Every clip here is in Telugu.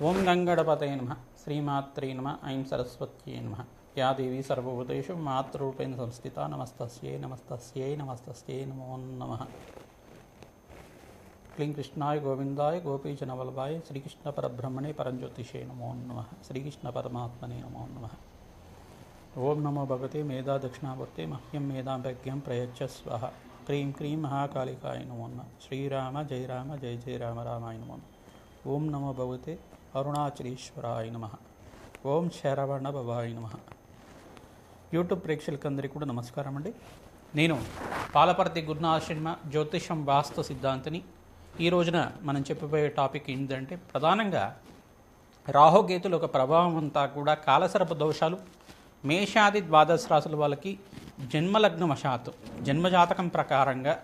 ఓం గంగణపతయే నమః శ్రీమాత్రే నమః ఐం సరస్వత్యై నమః యా దేవీ సర్వభూతేషు మాతృరూపేణ సంస్థిత నమస్తస్యై నమస్తస్యై నమస్తస్యై నమో నమః. క్లీం కృష్ణాయ గోవిందాయ గోపీజనవల్లభాయ శ్రీకృష్ణ పరబ్రహ్మణే పరంజ్యోతిషే నమో నమః. శ్రీకృష్ణ పరమాత్మనే నమో నమః. ఓం నమో భగవతే మేధా దక్షిణామూర్తే మహ్యం మేధాభ్యగ్యం ప్రయచ్చ స్వః. క్రీం క్రీం మహాకాళికాయ నమో నమః. శ్రీరామ జయ రామ జయ జయ రామ రామాయ నమో నమః. ఓం నమో భగవతే అరుణాచలేశ్వరాయ నమః. ఓం శరవణ భవాయ నమః. యూట్యూబ్ ప్రేక్షకులందరికీ కూడా నమస్కారం అండి. నేను పాలపర్తి గురునాథ శర్మ జ్యోతిషం వాస్తు సిద్ధాంతిని. ఈ రోజున మనం చెప్పబోయే టాపిక్ ఏంటంటే ప్రధానంగా రాహుకేతుల ఒక ప్రభావం అంతా కూడా కాలసర్ప దోషాలు మేషాది ద్వాదశ రాశుల వాళ్ళకి జన్మలగ్నవశాత్తు జన్మజాతకం ప్రకారంగా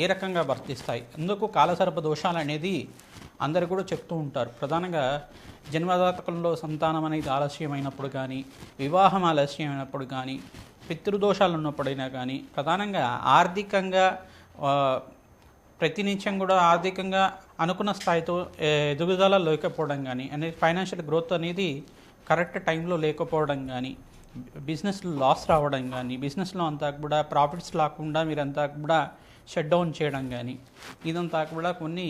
ఏ రకంగా వర్తిస్తాయి. అందుకు కాలసర్ప దోషాలు అనేది అందరు కూడా చెప్తూ ఉంటారు. ప్రధానంగా జన్మజాతకంలో సంతానం అనేది ఆలస్యమైనప్పుడు కానీ, వివాహం ఆలస్యమైనప్పుడు కానీ, పితృదోషాలు ఉన్నప్పుడైనా కానీ, ప్రధానంగా ఆర్థికంగా ప్రతినిత్యం కూడా ఆర్థికంగా అనుకున్న స్థాయితో ఎదుగుదల లేకపోవడం కానీ, అనేది ఫైనాన్షియల్ గ్రోత్ అనేది కరెక్ట్ టైంలో లేకపోవడం కానీ, బిజినెస్లో లాస్ రావడం కానీ, బిజినెస్లో అంతా కూడా ప్రాఫిట్స్ రాకుండా మీరంతా కూడా షట్ డౌన్ చేయడం కానీ, ఇదంతా కూడా కొన్ని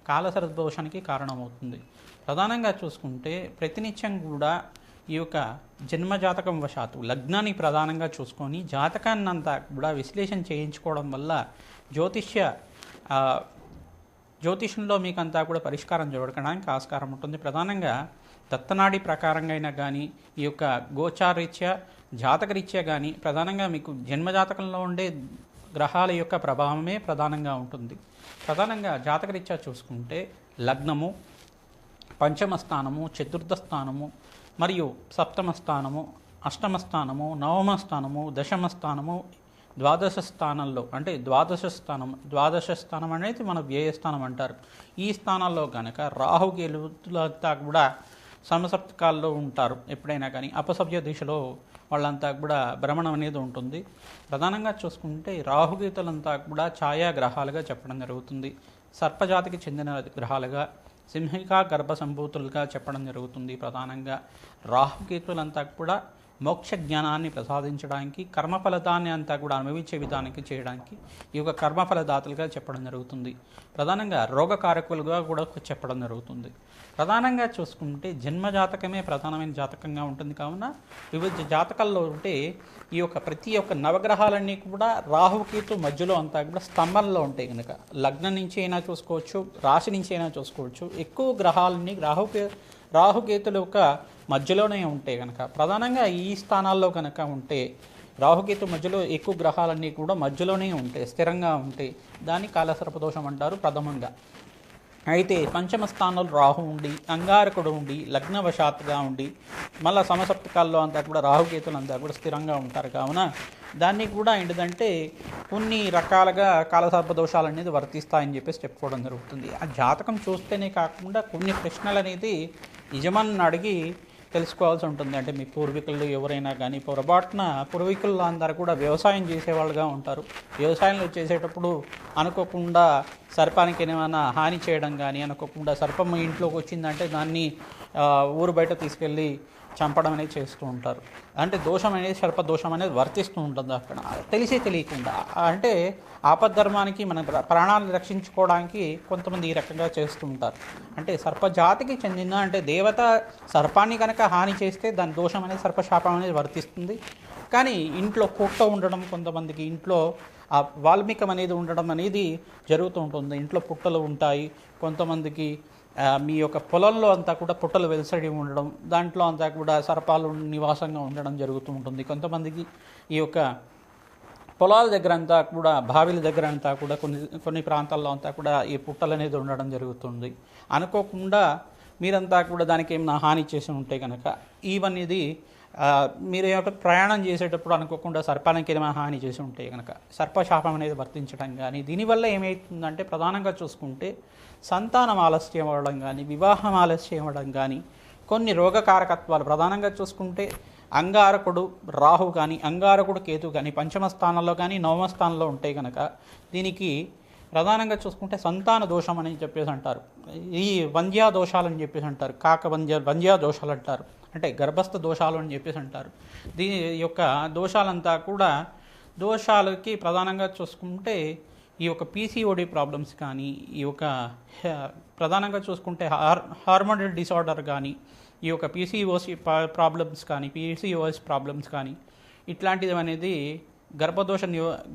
కాలసర్ప దోషానికి కారణమవుతుంది. ప్రధానంగా చూసుకుంటే ప్రతినిత్యం కూడా ఈ యొక్క జన్మజాతకం వశాత్తు లగ్నాన్ని ప్రధానంగా చూసుకొని జాతకాన్ని అంతా కూడా విశ్లేషణ చేయించుకోవడం వల్ల జ్యోతిషంలో మీకు అంతా కూడా పరిష్కారం చూడడానికి ఆస్కారం ఉంటుంది. ప్రధానంగా దత్తనాడి ప్రకారంగా అయినా కానీ, ఈ యొక్క గోచారీత్యా జాతకరీత్యా కానీ, ప్రధానంగా మీకు జన్మజాతకంలో ఉండే గ్రహాల యొక్క ప్రభావమే ప్రధానంగా ఉంటుంది. ప్రధానంగా జాతకరీత్యా చూసుకుంటే లగ్నము, పంచమ స్థానము, చతుర్థ స్థానము మరియు సప్తమ స్థానము, అష్టమ స్థానము, నవమ స్థానము, దశమ స్థానము, ద్వాదశ స్థానంలో అంటే ద్వాదశ స్థానం అనేది మన వ్యయస్థానం అంటారు. ఈ స్థానాల్లో కనుక రాహుకేతులంతా కూడా సమసప్తకాల్లో ఉంటారు. ఎప్పుడైనా కానీ అపసవ్య దిశలో వాళ్ళంతా కూడా భ్రమణం అనేది ఉంటుంది. ప్రధానంగా చూసుకుంటే రాహుకేతులంతా కూడా ఛాయాగ్రహాలుగా చెప్పడం జరుగుతుంది. సర్పజాతికి చెందిన గ్రహాలుగా, సింహికా గర్భ సంభూతులుగా చెప్పడం జరుగుతుంది. ప్రధానంగా రాహుకేతులంతా కూడా మోక్ష జ్ఞానాన్ని ప్రసాదించడానికి, కర్మఫలదాన్ని అంతా కూడా అనుభవించే విధానికి చేయడానికి ఈ యొక్క కర్మఫలదాతలుగా చెప్పడం జరుగుతుంది. ప్రధానంగా రోగకారకులుగా కూడా చెప్పడం జరుగుతుంది. ప్రధానంగా చూసుకుంటే జన్మజాతకమే ప్రధానమైన జాతకంగా ఉంటుంది. కావున వివిధ జాతకాల్లో ఉంటే ఈ యొక్క ప్రతి ఒక్క నవగ్రహాలన్నీ కూడా రాహుకేతు మధ్యలో అంతా కూడా స్తంభంలో ఉంటాయి. కనుక లగ్నం నుంచి అయినా చూసుకోవచ్చు, రాశి నుంచి అయినా చూసుకోవచ్చు. ఎక్కువ గ్రహాలన్నీ రాహుకేతుల యొక్క మధ్యలోనే ఉంటాయి. కనుక ప్రధానంగా ఈ స్థానాల్లో కనుక ఉంటే రాహుకేతు మధ్యలో ఎక్కువ గ్రహాలన్నీ కూడా మధ్యలోనే ఉంటాయి, స్థిరంగా ఉంటాయి. దాన్ని కాలసర్పదోషం అంటారు ప్రథమంగా. అయితే పంచమ స్థానంలో రాహు ఉండి, అంగారకుడు ఉండి, లగ్నవశాత్తుగా ఉండి, మళ్ళీ సమసప్తకాల్లో అంతా కూడా రాహుకేతులు అంతా కూడా స్థిరంగా ఉంటారు. కావున దాన్ని కూడా ఏంటిదంటే కొన్ని రకాలుగా కాలసర్ప దోషాలు అనేది వర్తిస్తాయని చెప్పేసి చెప్పుకోవడం జరుగుతుంది. ఆ జాతకం చూస్తేనే కాకుండా కొన్ని ప్రశ్నలు అనేది యజమాని అడిగి తెలుసుకోవాల్సి ఉంటుంది. అంటే మీ పూర్వీకులు ఎవరైనా కానీ పొరపాటున పూర్వీకులు అందరూ కూడా వ్యవసాయం చేసేవాళ్ళుగా ఉంటారు. వ్యవసాయంలో చేసేటప్పుడు అనుకోకుండా సర్పానికి ఏమైనా హాని చేయడం కానీ, అనుకోకుండా సర్పం ఇంట్లోకి వచ్చిందంటే దాన్ని ఊరు బయట తీసుకెళ్ళి చంపడం అనేది చేస్తూ ఉంటారు. అంటే దోషం అనేది సర్ప దోషం అనేది వర్తిస్తూ ఉంటుంది అక్కడ తెలియకుండా. అంటే ఆపద్ధర్మానికి మన ప్రాణాలను రక్షించుకోవడానికి కొంతమంది ఈ రకంగా చేస్తూ ఉంటారు. అంటే సర్పజాతికి చెందిన అంటే దేవత సర్పాన్ని కనుక హాని చేస్తే దాని దోషం అనేది సర్పశాపం అనేది వర్తిస్తుంది. కానీ ఇంట్లో పుట్ట ఉండడం, కొంతమందికి ఇంట్లో వాల్మీకం అనేది ఉండడం అనేది జరుగుతూ ఉంటుంది. ఇంట్లో పుట్టలు ఉంటాయి. కొంతమందికి మీ యొక్క పొలంలో అంతా కూడా పుట్టలు వెలసడి ఉండడం, దాంట్లో అంతా కూడా సర్పాలు నివాసంగా ఉండడం జరుగుతూ ఉంటుంది. కొంతమందికి ఈ యొక్క పొలాల దగ్గర అంతా కూడా, బావిల దగ్గర అంతా కూడా కొన్ని ప్రాంతాల్లో అంతా కూడా ఈ పుట్టలు అనేది ఉండడం జరుగుతుంది. అనుకోకుండా మీరంతా కూడా దానికి ఏమైనా హాని చేసి ఉంటే కనుక ఇవన్నీ మీరు ప్రయాణం చేసేటప్పుడు అనుకోకుండా సర్పానికి ఏమైనా హాని చేసి ఉంటే కనుక సర్పశాపం అనేది వర్తించడం కానీ, దీనివల్ల ఏమవుతుందంటే ప్రధానంగా చూసుకుంటే సంతానం ఆలస్యం అవ్వడం కానీ, వివాహం ఆలస్యం అవ్వడం కానీ, కొన్ని రోగకారకత్వాలు ప్రధానంగా చూసుకుంటే అంగారకుడు రాహు కానీ, అంగారకుడు కేతు కానీ పంచమ స్థానంలో కానీ నవమ స్థానంలో ఉంటాయి కనుక దీనికి ప్రధానంగా చూసుకుంటే సంతాన దోషం అని చెప్పేసి అంటారు. ఈ వంధ్యా దోషాలు అని చెప్పేసి అంటారు. కాక వంధ్యా దోషాలు అంటారు, అంటే గర్భస్థ దోషాలు అని చెప్పేసి అంటారు. దీని యొక్క దోషాలంతా కూడా దోషాలకి ప్రధానంగా చూసుకుంటే ఈ యొక్క పీసీఓడి ప్రాబ్లమ్స్ కానీ, ఈ యొక్క ప్రధానంగా చూసుకుంటే హార్మోనల్ డిసార్డర్ కానీ, ఈ యొక్క పీసీఓసి ప్రాబ్లమ్స్ కానీ, పీసీఓఎస్ ప్రాబ్లమ్స్ కానీ, ఇట్లాంటిది అనేది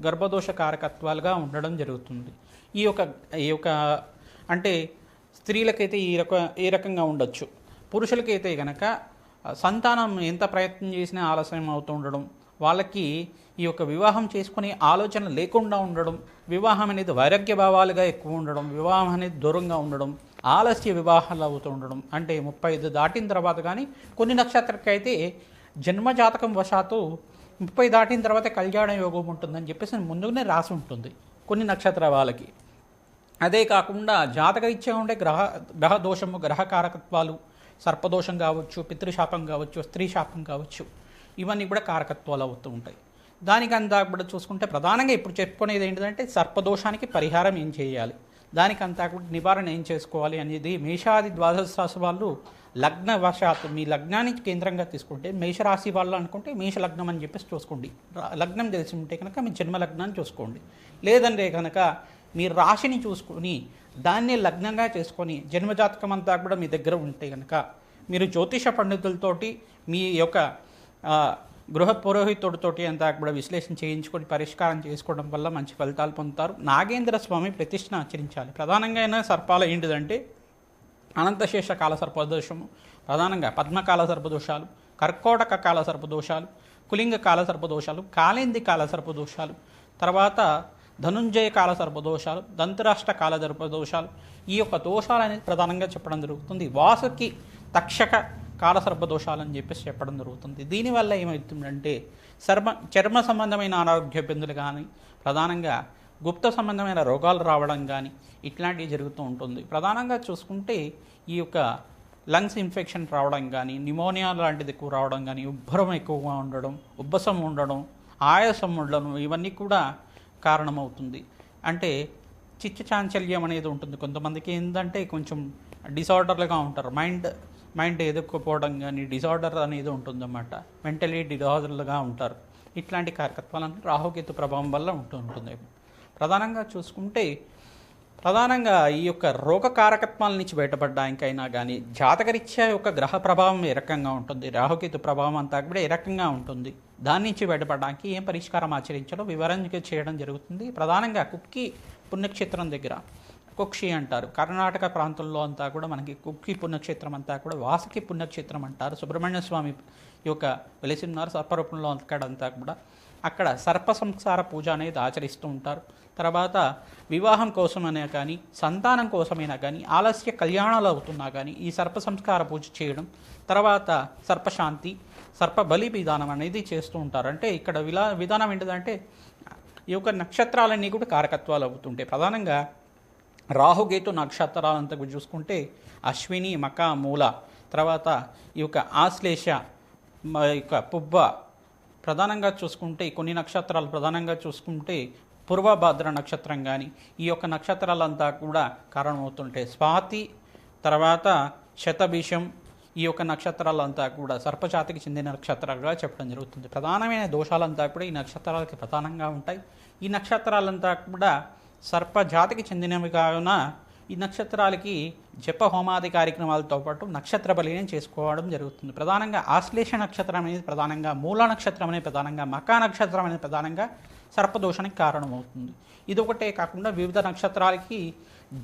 గర్భదోష కారకత్వాలుగా ఉండడం జరుగుతుంది. ఈ యొక్క అంటే స్త్రీలకైతే ఈ రకంగా ఉండొచ్చు. పురుషులకైతే కనుక సంతానం ఎంత ప్రయత్నం చేసినా ఆలస్యం అవుతూ ఉండడం, వాళ్ళకి ఈ యొక్క వివాహం చేసుకునే ఆలోచన లేకుండా ఉండడం, వివాహం అనేది వైరాగ్య భావాలుగా ఎక్కువ ఉండడం, వివాహం అనేది దూరంగా ఉండడం, ఆలస్య వివాహాలు అవుతూ ఉండడం, అంటే 35 దాటిన తర్వాత కానీ కొన్ని నక్షత్రకైతే జన్మజాతకం వశాత్తు 30 దాటిన తర్వాత కళ్యాణ యోగం ఉంటుందని చెప్పేసి ముందుగానే రాసి ఉంటుంది కొన్ని నక్షత్ర వాళ్ళకి. అదే కాకుండా జాతకరీత్యా ఉండే గ్రహ దోషము, గ్రహ కారకత్వాలు, సర్పదోషం కావచ్చు, పితృశాపం కావచ్చు, స్త్రీ శాపం కావచ్చు, ఇవన్నీ కూడా కారకత్వాలు అవుతూ ఉంటాయి. దానికంతా కూడా చూసుకుంటే ప్రధానంగా ఇప్పుడు చెప్పుకునేది ఏంటంటే సర్పదోషానికి పరిహారం ఏం చేయాలి, దానికంతా కూడా నివారణ ఏం చేసుకోవాలి అనేది మేషాది ద్వాదశ రాశి వాళ్ళు లగ్న వశాత్తు మీ లగ్నాన్ని కేంద్రంగా తీసుకుంటే మేషరాశి వాళ్ళు అనుకుంటే మేష లగ్నం అని చెప్పేసి చూసుకోండి. లగ్నం తెలిసి ఉంటే కనుక మీ జన్మ లగ్నాన్ని చూసుకోండి. లేదంటే కనుక మీ రాశిని చూసుకొని దాన్ని లగ్నంగా చేసుకొని జన్మజాతకం అంతా కూడా మీ దగ్గర ఉంటే కనుక మీరు జ్యోతిష పండితులతోటి మీ యొక్క గృహ పురోహితుడితోటి అంతా కూడా విశ్లేషణ చేయించుకొని పరిష్కారం చేసుకోవడం వల్ల మంచి ఫలితాలు పొందుతారు. నాగేంద్ర స్వామి ప్రతిష్టను ఆచరించాలి. ప్రధానంగా అయినా సర్పాలు ఏంటిదంటే అనంతశేష కాల సర్పదోషము, ప్రధానంగా పద్మకాల సర్పదోషాలు, కర్కోటక కాల సర్పదోషాలు, కులింగ కాల సర్పదోషాలు, కాళేంది కాల సర్పదోషాలు, తర్వాత ధనుంజయ కాల సర్పదోషాలు, దంతరాష్ట్ర కాల సర్పదోషాలు, ఈ యొక్క దోషాలు అనేది ప్రధానంగా చెప్పడం జరుగుతుంది. వాసుకి తక్షక కాల సర్పదోషాలు అని చెప్పేసి చెప్పడం జరుగుతుంది. దీనివల్ల ఏమవుతుందంటే చర్మ సంబంధమైన అనారోగ్య ఇబ్బందులు కానీ, ప్రధానంగా గుప్త సంబంధమైన రోగాలు రావడం కానీ ఇట్లాంటివి జరుగుతూ ఉంటుంది. ప్రధానంగా చూసుకుంటే ఈ యొక్క లంగ్స్ ఇన్ఫెక్షన్ రావడం కానీ, నిమోనియా లాంటిది ఎక్కువ రావడం కానీ, ఉబ్బరం ఎక్కువగా ఉండడం, ఉబ్బసం ఉండడం, ఆయాసం ఉండడం, ఇవన్నీ కూడా కారణమవుతుంది. అంటే చిత్త చాంచల్యం అనేది ఉంటుంది. కొంతమందికి ఏంటంటే కొంచెం డిసార్డర్లుగా ఉంటారు, మైండ్ ఎదుర్కోపోవడం కానీ డిసార్డర్ అనేది ఉంటుందన్నమాట. మెంటలీ డిసార్డర్లుగా ఉంటారు. ఇట్లాంటి కారకత్వాలను రాహుకేతు ప్రభావం వల్ల ఉంటుంది. ప్రధానంగా చూసుకుంటే ప్రధానంగా ఈ యొక్క రోగ కారకత్వాల నుంచి బయటపడడానికైనా కానీ జాతకరీత్యా యొక్క గ్రహ ప్రభావం ఏ రకంగా ఉంటుంది, రాహుకేతు ప్రభావం అంతా కూడా ఏ రకంగా ఉంటుంది, దాని నుంచి బయటపడడానికి ఏం పరిష్కారం ఆచరించాలో వివరంగా చేయడం జరుగుతుంది. ప్రధానంగా కుక్కి పుణ్యక్షేత్రం దగ్గర కుక్షి అంటారు. కర్ణాటక ప్రాంతంలో అంతా కూడా మనకి కుక్కి పుణ్యక్షేత్రం అంతా కూడా వాసుకి పుణ్యక్షేత్రం అంటారు. సుబ్రహ్మణ్య స్వామి యొక్క వెలిసి ఉన్నారు సర్పరూపంలో అక్కడంతా కూడా. అక్కడ సర్ప సంస్కార పూజ అనేది ఆచరిస్తూ ఉంటారు. తర్వాత వివాహం కోసమైనా కానీ సంతానం కోసమైనా కానీ ఆలస్య కళ్యాణాలు అవుతున్నా కానీ ఈ సర్ప సంస్కార పూజ చేయడం, తర్వాత సర్పశాంతి, సర్ప బలి విధానం అనేది చేస్తూ ఉంటారు. అంటే ఇక్కడ విధానం ఏంటిదంటే ఈ యొక్క నక్షత్రాలన్నీ కూడా కారకత్వాలు అవుతుంటాయి. ప్రధానంగా రాహుకేతు నక్షత్రాలంతా చూసుకుంటే అశ్విని, మక, మూల, తర్వాత ఈ యొక్క ఆశ్లేష, యొక్క పుబ్బ, ప్రధానంగా చూసుకుంటే కొన్ని నక్షత్రాలు ప్రధానంగా చూసుకుంటే పూర్వభద్ర నక్షత్రం కానీ ఈ యొక్క నక్షత్రాలంతా కూడా కారణమవుతుంటాయి. స్వాతి, తర్వాత శతభిషం, ఈ యొక్క నక్షత్రాలంతా కూడా సర్పజాతికి చెందిన నక్షత్రాలుగా చెప్పడం జరుగుతుంది. ప్రధానమైన దోషాలంతా కూడా ఈ నక్షత్రాలకి ప్రధానంగా ఉంటాయి. ఈ నక్షత్రాలంతా కూడా సర్పజాతికి చెందినవి కావున ఈ నక్షత్రాలకి జప హోమాది కార్యక్రమాలతో పాటు నక్షత్ర బలిని చేసుకోవడం జరుగుతుంది. ప్రధానంగా ఆశ్లేష నక్షత్రం అనేది ప్రధానంగా, మూల నక్షత్రం అనేది ప్రధానంగా, మకా నక్షత్రం అనేది ప్రధానంగా సర్పదోషానికి కారణమవుతుంది. ఇదొకటే కాకుండా వివిధ నక్షత్రాలకి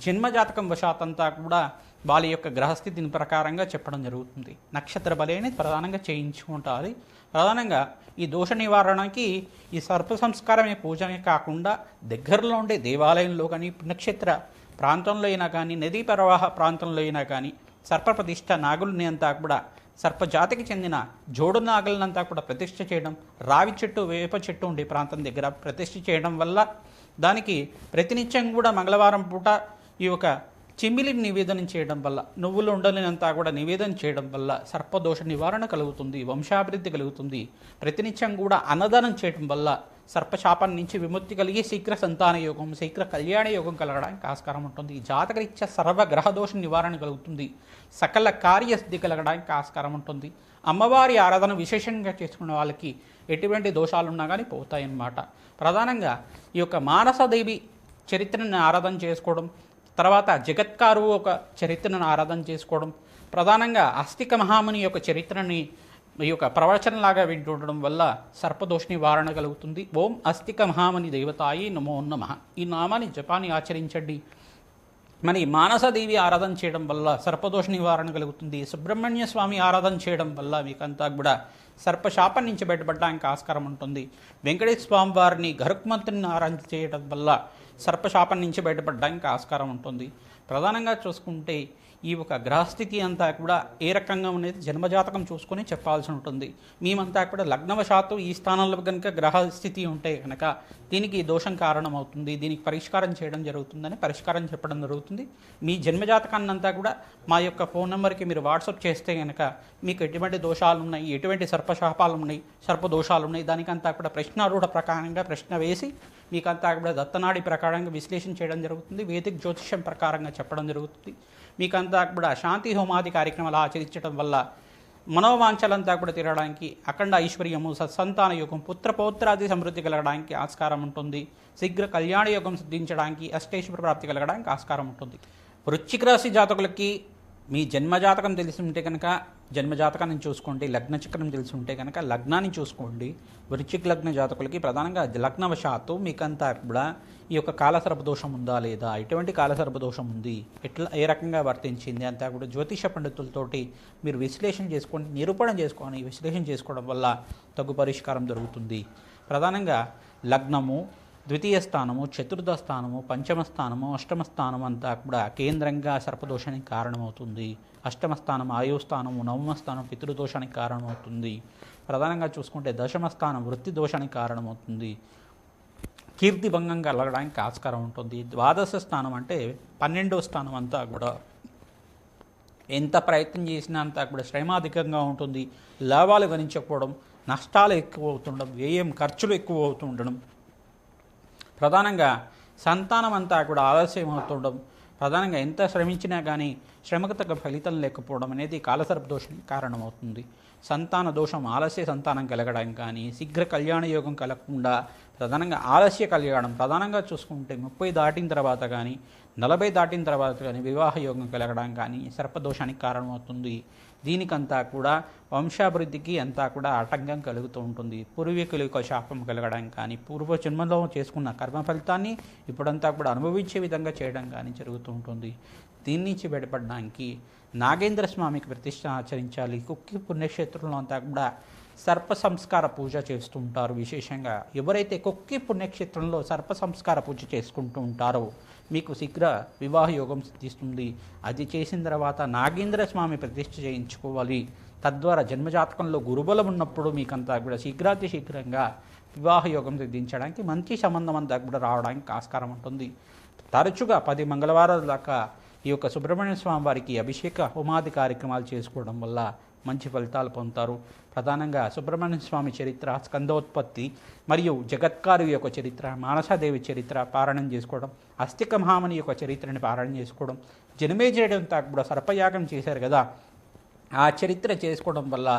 జన్మజాతకం వశాతంతా కూడా వాళ్ళ యొక్క గ్రహస్థితిని ప్రకారంగా చెప్పడం జరుగుతుంది. నక్షత్ర బలి అనేది ప్రధానంగా చేయించుకుంటారు. ప్రధానంగా ఈ దోష నివారణకి ఈ సర్ప సంస్కారమే పూజనే కాకుండా దగ్గరలో ఉండే దేవాలయంలో కానీ, పుణ్యక్షేత్ర ప్రాంతంలో అయినా కానీ, నదీ ప్రవాహ ప్రాంతంలో అయినా కానీ సర్ప ప్రతిష్ట నాగుల్ని అంతా కూడా సర్పజాతికి చెందిన జోడు నాగులనంతా కూడా ప్రతిష్ఠ చేయడం, రావి చెట్టు, వేప చెట్టు ఉండే ప్రాంతం దగ్గర ప్రతిష్ఠ చేయడం వల్ల దానికి ప్రతినిత్యం కూడా మంగళవారం పూట ఈ యొక్క చిమ్మిలిని నివేదన చేయడం వల్ల, నువ్వులు ఉండలేనంతా కూడా నివేదన చేయడం వల్ల సర్పదోష నివారణ కలుగుతుంది, వంశాభివృద్ధి కలుగుతుంది. ప్రతినిత్యం కూడా అన్నదానం చేయడం వల్ల సర్పశాపం నుంచి విముక్తి కలిగి శీఘ్ర సంతాన యోగం, శీఘ్ర కళ్యాణ యోగం కలగడానికి ఆస్కారం ఉంటుంది. జాతకరీత్యా సర్వగ్రహ దోష నివారణ కలుగుతుంది, సకల కార్యసిద్ధి కలగడానికి ఆస్కారం ఉంటుంది. అమ్మవారి ఆరాధన విశేషంగా చేసుకున్న వాళ్ళకి ఎటువంటి దోషాలున్నా కానీ పోతాయన్నమాట. ప్రధానంగా ఈ యొక్క మానసదేవి చరిత్రను ఆరాధన చేసుకోవడం, తర్వాత జగత్కారు ఒక చరిత్రను ఆరాధన చేసుకోవడం, ప్రధానంగా అస్తిక మహాముని యొక్క చరిత్రని ఈ యొక్క ప్రవచనలాగా వింటుండడం వల్ల సర్పదోష నివారణ కలుగుతుంది. ఓం అస్తిక మహాముని దేవతాయి నమో నమః ఈ నామాన్ని జపాన్ని ఆచరించండి. మరి మానసదేవి ఆరాధన చేయడం వల్ల సర్పదోష నివారణ కలుగుతుంది. సుబ్రహ్మణ్య స్వామి ఆరాధన చేయడం వల్ల మీకంతా కూడా సర్పశాపం నుంచి బయటపడడానికి ఆస్కారం ఉంటుంది. వెంకటేశ్వర స్వామి వారిని గరుక్మంతుని ఆరాధన చేయడం వల్ల సర్పశాపం నుంచి బయటపడడానికి ఆస్కారం ఉంటుంది. ప్రధానంగా చూసుకుంటే ఈ ఒక గ్రహస్థితి అంతా కూడా ఏ రకంగా అనేది జన్మజాతకం చూసుకొని చెప్పాల్సి ఉంటుంది. మేమంతా కూడా లగ్నవశాత్తు ఈ స్థానంలో కనుక గ్రహస్థితి ఉంటే కనుక దీనికి దోషం కారణమవుతుంది, దీనికి పరిష్కారం చేయడం జరుగుతుందని పరిష్కారం చెప్పడం జరుగుతుంది. మీ జన్మజాతకాన్ని అంతా కూడా మా యొక్క ఫోన్ నెంబర్కి మీరు వాట్సాప్ చేస్తే కనుక మీకు ఎటువంటి దోషాలు ఉన్నాయి, ఎటువంటి సర్పశాపాలు ఉన్నాయి, సర్పదోషాలు ఉన్నాయి, దానికంతా కూడా ప్రశ్నారూఢ ప్రకారంగా ప్రశ్న వేసి మీకంతా కూడా దత్తనాడి ప్రకారంగా విశ్లేషణ చేయడం జరుగుతుంది. వేదిక జ్యోతిష్యం ప్రకారంగా చెప్పడం జరుగుతుంది. మీకంతా కూడా శాంతి హోమాది కార్యక్రమాలు ఆచరించడం వల్ల మనోవాంఛలంతా కూడా తీరడానికి, అఖండ ఐశ్వర్యము, సత్సంతాన యోగం, పుత్రపౌత్రాది సమృద్ధి కలగడానికి ఆస్కారం ఉంటుంది. శీఘ్ర కళ్యాణ యోగం సిద్ధించడానికి, అష్టైశ్వర ప్రాప్తి కలగడానికి ఆస్కారం ఉంటుంది. వృశ్చిక రాశి జాతకులకి మీ జన్మజాతకం తెలిసి ఉంటే కనుక జన్మజాతకాన్ని చూసుకోండి, లగ్న చక్రం తెలిసి ఉంటే కనుక లగ్నాన్ని చూసుకోండి. వృశ్చిక లగ్న జాతకులకి ప్రధానంగా లగ్నవశాత్తు మీకంతా కూడా ఈ యొక్క కాలసర్పదోషం ఉందా లేదా, ఎటువంటి కాలసర్పదోషం ఉంది, ఎట్లా ఏ రకంగా వర్తించింది అంతా కూడా జ్యోతిష పండితులతోటి మీరు విశ్లేషణ చేసుకొని నిరూపణ చేసుకొని విశ్లేషణ చేసుకోవడం వల్ల తగు పరిష్కారం జరుగుతుంది. ప్రధానంగా లగ్నము, ద్వితీయ స్థానము, చతుర్థ స్థానము, పంచమ స్థానము, అష్టమ స్థానం అంతా కూడా కేంద్రంగా సర్పదోషానికి కారణమవుతుంది. అష్టమ స్థానం ఆయుస్థానము, నవమ స్థానం పితృదోషానికి కారణమవుతుంది. ప్రధానంగా చూసుకుంటే దశమ స్థానం వృత్తి దోషానికి కారణమవుతుంది. కీర్తి భంగం కలగడానికి ఆస్కారం ఉంటుంది. ద్వాదశ స్థానం అంటే 12వ స్థానం అంతా కూడా ఎంత ప్రయత్నం చేసినా అంతా కూడా శ్రమాధికంగా ఉంటుంది. లాభాలు గణించకపోవడం, నష్టాలు ఎక్కువ అవుతుండడం, వ్యయం ఖర్చులు ఎక్కువ అవుతూ ఉండడం, ప్రధానంగా సంతానం అంతా కూడా ఆలస్యం అవుతుండడం, ప్రధానంగా ఎంత శ్రమించినా కానీ శ్రమకు తగ్గ ఫలితం లేకపోవడం అనేది కాలసర్పదోషానికి కారణమవుతుంది. సంతాన దోషం, ఆలస్య సంతానం కలగడానికి కానీ, శీఘ్ర కళ్యాణ యోగం కలగకుండా ప్రధానంగా ఆలస్య కళ్యాణం, ప్రధానంగా చూసుకుంటే 30 దాటిన తర్వాత కానీ 40 దాటిన తర్వాత కానీ వివాహ యోగం కలగడం కానీ సర్పదోషానికి కారణమవుతుంది. దీనికంతా కూడా వంశాభివృద్ధికి అంతా కూడా ఆటంకం కలుగుతూ ఉంటుంది. పూర్వీకుల యొక్క శాపం కలగడం కానీ, పూర్వజన్మలో చేసుకున్న కర్మ ఫలితాన్ని ఇప్పుడంతా కూడా అనుభవించే విధంగా చేయడం కానీ జరుగుతూ ఉంటుంది. దీని నుంచి బయటపడడానికి నాగేంద్ర స్వామికి ప్రతిష్ట ఆచరించాలి. కుక్కి పుణ్యక్షేత్రంలో అంతా కూడా సర్ప సంస్కార పూజ చేస్తూ ఉంటారు. విశేషంగా ఎవరైతే కుక్కి పుణ్యక్షేత్రంలో సర్ప సంస్కార పూజ చేసుకుంటూ ఉంటారో మీకు శీఘ్ర వివాహ యోగం సిద్ధిస్తుంది. అది చేసిన తర్వాత నాగేంద్ర స్వామి ప్రతిష్ఠ చేయించుకోవాలి. తద్వారా జన్మజాతకంలో గురుబలం ఉన్నప్పుడు మీకంతా కూడా శీఘ్రాతి శీఘ్రంగా వివాహ యోగం సిద్ధించడానికి, మంచి సంబంధం అంతా కూడా రావడానికి ఆస్కారం ఉంటుంది. తరచుగా 10 మంగళవారాల దాకా ఈ యొక్క సుబ్రహ్మణ్య స్వామి వారికి అభిషేక హోమాది కార్యక్రమాలు చేసుకోవడం వల్ల మంచి ఫలితాలు పొందుతారు. ప్రధానంగా సుబ్రహ్మణ్య స్వామి చరిత్ర, స్కందోత్పత్తి మరియు జగత్కారు యొక్క చరిత్ర, మానసాదేవి చరిత్ర పారాయణం చేసుకోవడం, అస్తిక మహాముని యొక్క చరిత్రని పారాయణం చేసుకోవడం, జనమేజయుడంతా కూడా సర్పయాగం చేశారు కదా, ఆ చరిత్ర చేసుకోవడం వల్ల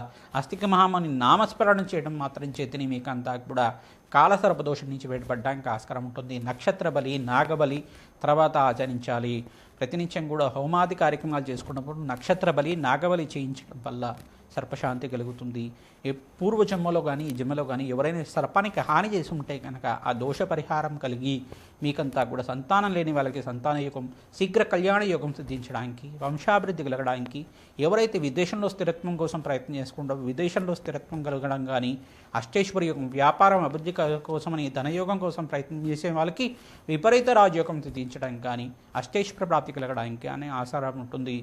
అస్తిక మహాముని నామస్మరణ చేయడం మాత్రం చేతిని మీకంతా కూడా కాలసర్పదోషం నుంచి బయటపడడానికి ఆస్కారం ఉంటుంది. నక్షత్ర బలి, నాగబలి తర్వాత ఆచరించాలి. ప్రతినిత్యం కూడా హోమాది కార్యక్రమాలు చేసుకున్నప్పుడు నక్షత్ర బలి, నాగబలి చేయించడం వల్ల సర్పశాంతి కలుగుతుంది. పూర్వజన్మలో కానీ ఈ జన్మలో కానీ ఎవరైనా సర్పానికి హాని చేసి ఉంటే కనుక ఆ దోష పరిహారం కలిగి మీకంతా కూడా సంతానం లేని వాళ్ళకి సంతాన యోగం, శీఘ్ర కళ్యాణ యోగం సిద్ధించడానికి, వంశాభివృద్ధి కలగడానికి, ఎవరైతే విదేశంలో స్థిరత్వం కోసం ప్రయత్నం చేసుకుంటారో విదేశంలో స్థిరత్వం కలగడం కానీ, అష్టైశ్వర్య యోగం, వ్యాపారం అభివృద్ధి కోసమని ధనయోగం కోసం ప్రయత్నం చేసే వాళ్ళకి విపరీత రాజయోగం సిద్ధించడం కానీ, అష్టైశ్వర్య ప్రాప్తి కలగడానికి కానీ ఆసారం ఉంటుంది.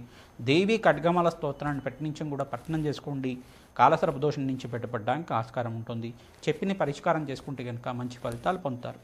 దేవి ఖడ్గమాల స్తోత్రాన్ని ప్రతినిత్యం కూడా పఠనం చేసుకోండి. కాలసర్పదోషం నుంచి బయటపడడానికి ఆస్కారం ఉంటుంది. చెప్పిన పరిష్కారం చేసుకుంటే కనుక మంచి ఫలితాలు పొందుతారు.